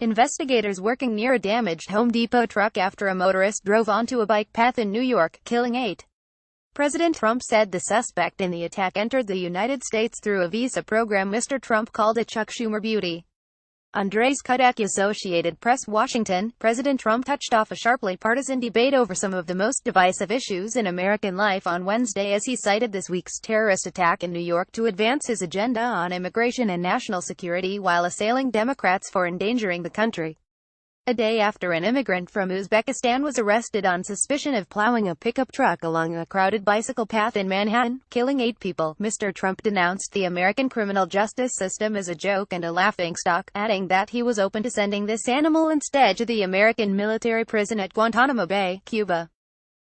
Investigators working near a damaged Home Depot truck after a motorist drove onto a bike path in New York, killing 8. President Trump said the suspect in the attack entered the United States through a visa program Mr. Trump called a Chuck Schumer beauty. Andres Kudak, Associated Press, Washington. President Trump touched off a sharply partisan debate over some of the most divisive issues in American life on Wednesday as he cited this week's terrorist attack in New York to advance his agenda on immigration and national security while assailing Democrats for endangering the country. A day after an immigrant from Uzbekistan was arrested on suspicion of plowing a pickup truck along a crowded bicycle path in Manhattan, killing 8 people, Mr. Trump denounced the American criminal justice system as a joke and a laughingstock, adding that he was open to sending this animal instead to the American military prison at Guantanamo Bay, Cuba.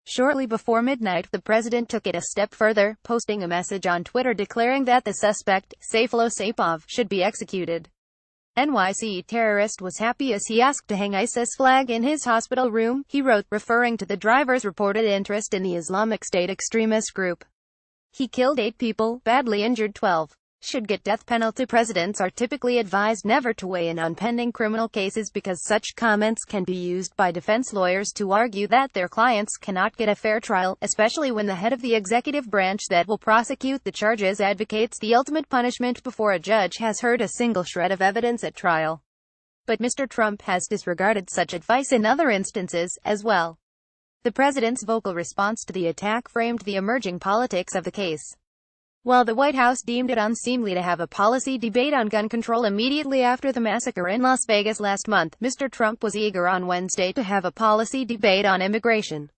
Shortly before midnight, the president took it a step further, posting a message on Twitter declaring that the suspect, Sayfullo Saipov, should be executed. NYC terrorist was happy as he asked to hang ISIS flag in his hospital room, he wrote, referring to the driver's reported interest in the Islamic State extremist group. He killed 8 people, badly injured 12. Should get death penalty. Presidents are typically advised never to weigh in on pending criminal cases because such comments can be used by defense lawyers to argue that their clients cannot get a fair trial, especially when the head of the executive branch that will prosecute the charges advocates the ultimate punishment before a judge has heard a single shred of evidence at trial. But Mr. Trump has disregarded such advice in other instances, as well. The president's vocal response to the attack framed the emerging politics of the case. While the White House deemed it unseemly to have a policy debate on gun control immediately after the massacre in Las Vegas last month, Mr. Trump was eager on Wednesday to have a policy debate on immigration.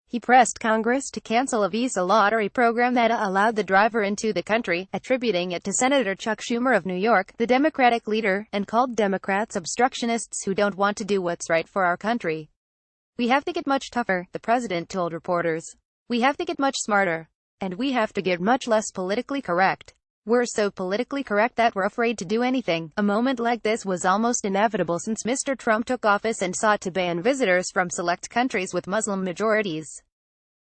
He pressed Congress to cancel a visa lottery program that allowed the driver into the country, attributing it to Senator Chuck Schumer of New York, the Democratic leader, and called Democrats obstructionists who don't want to do what's right for our country. "We have to get much tougher," the president told reporters. "We have to get much smarter. And we have to get much less politically correct. We're so politically correct that we're afraid to do anything." A moment like this was almost inevitable since Mr. Trump took office and sought to ban visitors from select countries with Muslim majorities.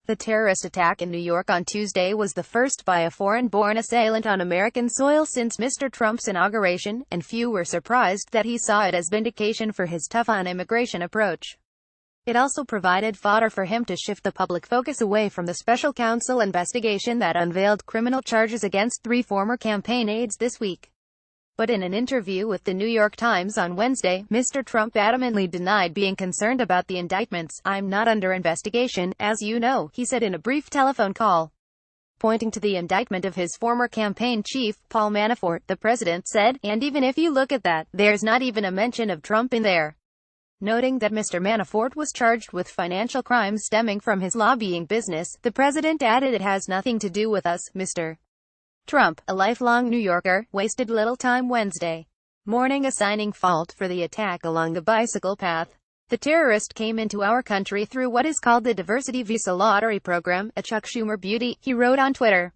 The terrorist attack in New York on Tuesday was the first by a foreign-born assailant on American soil since Mr. Trump's inauguration, and few were surprised that he saw it as vindication for his tough-on-immigration approach. It also provided fodder for him to shift the public focus away from the special counsel investigation that unveiled criminal charges against 3 former campaign aides this week. But in an interview with the New York Times on Wednesday, Mr. Trump adamantly denied being concerned about the indictments. "I'm not under investigation, as you know," he said in a brief telephone call. Pointing to the indictment of his former campaign chief, Paul Manafort, the president said, "And even if you look at that, there's not even a mention of Trump in there." Noting that Mr. Manafort was charged with financial crimes stemming from his lobbying business, the president added, "It has nothing to do with us." Mr. Trump, a lifelong New Yorker, wasted little time Wednesday morning assigning fault for the attack along the bicycle path. "The terrorist came into our country through what is called the Diversity Visa Lottery Program, a Chuck Schumer beauty," he wrote on Twitter.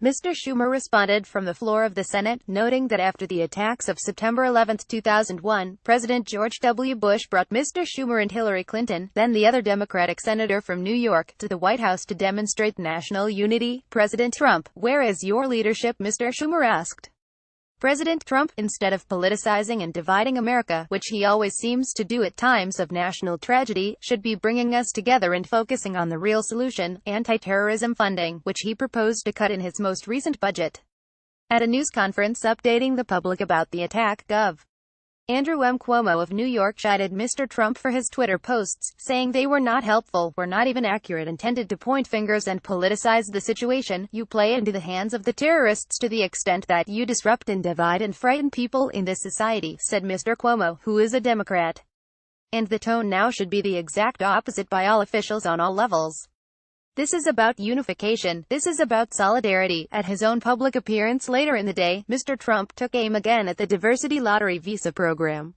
Mr. Schumer responded from the floor of the Senate, noting that after the attacks of September 11, 2001, President George W. Bush brought Mr. Schumer and Hillary Clinton, then the other Democratic senator from New York, to the White House to demonstrate national unity. "President Trump, where is your leadership?" Mr. Schumer asked. President Trump, instead of politicizing and dividing America, which he always seems to do at times of national tragedy, should be bringing us together and focusing on the real solution, anti-terrorism funding, which he proposed to cut in his most recent budget. At a news conference updating the public about the attack, Gov. Andrew M. Cuomo of New York chided Mr. Trump for his Twitter posts, saying they were not helpful, were not even accurate, intended to point fingers and politicize the situation. "You play into the hands of the terrorists to the extent that you disrupt and divide and frighten people in this society," said Mr. Cuomo, who is a Democrat. "And the tone now should be the exact opposite by all officials on all levels. This is about unification. This is about solidarity." At his own public appearance later in the day, Mr. Trump took aim again at the Diversity Lottery Visa program.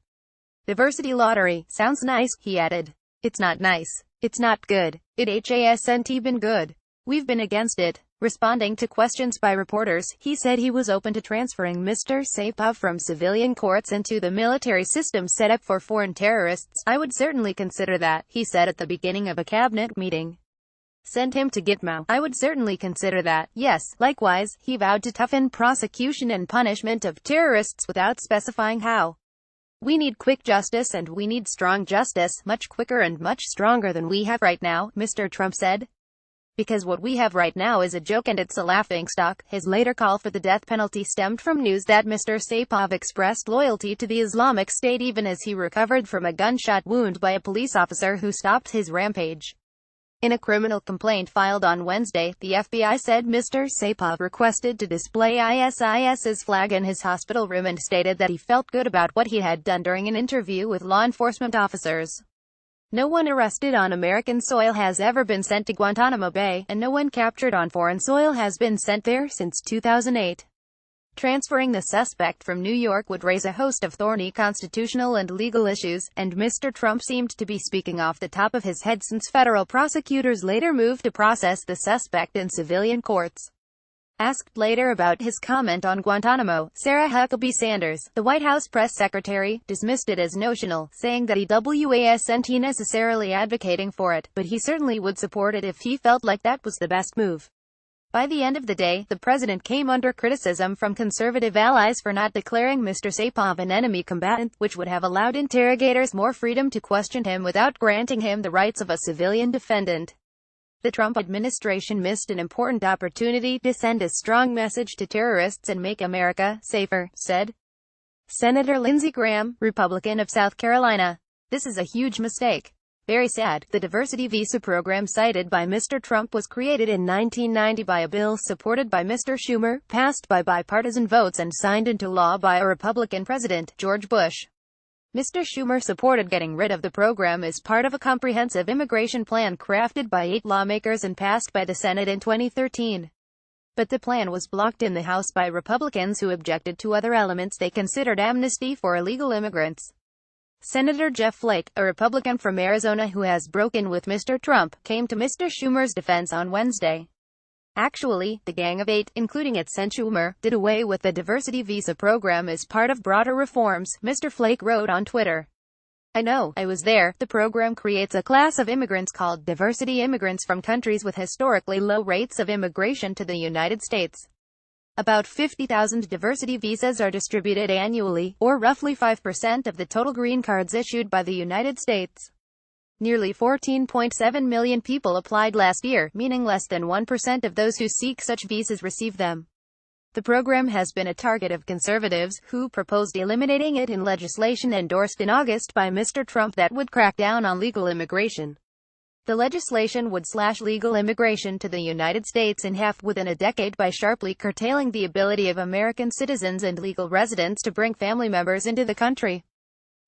"Diversity Lottery, sounds nice," he added. "It's not nice. It's not good. It hasn't been good. We've been against it." Responding to questions by reporters, he said he was open to transferring Mr. Saipov from civilian courts into the military system set up for foreign terrorists. "I would certainly consider that," he said at the beginning of a cabinet meeting. "Send him to Gitmo. I would certainly consider that, yes." Likewise, he vowed to toughen prosecution and punishment of terrorists without specifying how. We need quick justice and we need strong justice, much quicker and much stronger than we have right now, Mr. Trump said. Because what we have right now is a joke and it's a laughingstock. His later call for the death penalty stemmed from news that Mr. Saipov expressed loyalty to the Islamic State even as he recovered from a gunshot wound by a police officer who stopped his rampage. In a criminal complaint filed on Wednesday, the FBI said Mr. Saipov requested to display ISIS's flag in his hospital room and stated that he felt good about what he had done during an interview with law enforcement officers. No one arrested on American soil has ever been sent to Guantanamo Bay, and no one captured on foreign soil has been sent there since 2008. Transferring the suspect from New York would raise a host of thorny constitutional and legal issues, and Mr. Trump seemed to be speaking off the top of his head since federal prosecutors later moved to process the suspect in civilian courts. Asked later about his comment on Guantanamo, Sarah Huckabee Sanders, the White House press secretary, dismissed it as notional, saying that he wasn't necessarily advocating for it, but he certainly would support it if he felt like that was the best move. By the end of the day, the president came under criticism from conservative allies for not declaring Mr. Saipov an enemy combatant, which would have allowed interrogators more freedom to question him without granting him the rights of a civilian defendant. The Trump administration missed an important opportunity to send a strong message to terrorists and make America safer, said Senator Lindsey Graham, Republican of South Carolina. This is a huge mistake. Very sad. The diversity visa program cited by Mr. Trump was created in 1990 by a bill supported by Mr. Schumer, passed by bipartisan votes and signed into law by a Republican president, George Bush. Mr. Schumer supported getting rid of the program as part of a comprehensive immigration plan crafted by 8 lawmakers and passed by the Senate in 2013. But the plan was blocked in the House by Republicans who objected to other elements they considered amnesty for illegal immigrants. Senator Jeff Flake, a Republican from Arizona who has broken with Mr. Trump, came to Mr. Schumer's defense on Wednesday. Actually, the Gang of 8, including its Schumer, did away with the diversity visa program as part of broader reforms, Mr. Flake wrote on Twitter. I know, I was there. The program creates a class of immigrants called diversity immigrants from countries with historically low rates of immigration to the United States. About 50,000 diversity visas are distributed annually, or roughly 5% of the total green cards issued by the United States. Nearly 14.7 million people applied last year, meaning less than 1% of those who seek such visas receive them. The program has been a target of conservatives, who proposed eliminating it in legislation endorsed in August by Mr. Trump that would crack down on legal immigration. The legislation would slash legal immigration to the United States in half within a decade by sharply curtailing the ability of American citizens and legal residents to bring family members into the country.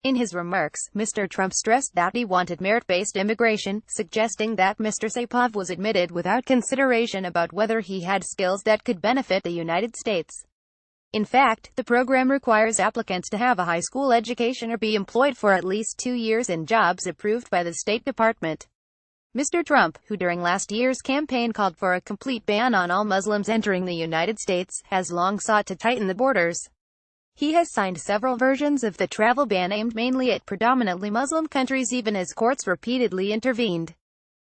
In his remarks, Mr. Trump stressed that he wanted merit-based immigration, suggesting that Mr. Saipov was admitted without consideration about whether he had skills that could benefit the United States. In fact, the program requires applicants to have a high school education or be employed for at least 2 years in jobs approved by the State Department. Mr. Trump, who during last year's campaign called for a complete ban on all Muslims entering the United States, has long sought to tighten the borders. He has signed several versions of the travel ban aimed mainly at predominantly Muslim countries even as courts repeatedly intervened.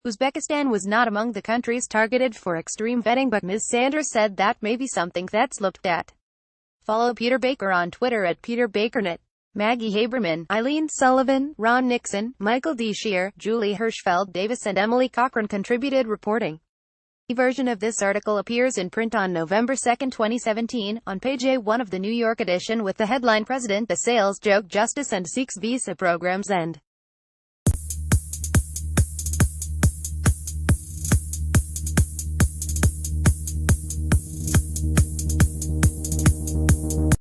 Uzbekistan was not among the countries targeted for extreme vetting, but Ms. Sanders said that may be something that's looked at. Follow Peter Baker on Twitter at PeterBakerNet. Maggie Haberman, Eileen Sullivan, Ron Nixon, Michael D. Scheer, Julie Hirschfeld Davis and Emily Cochran contributed reporting. A version of this article appears in print on November 2, 2017, on page A1 of the New York edition with the headline President assails joke justice and seeks visa programs end.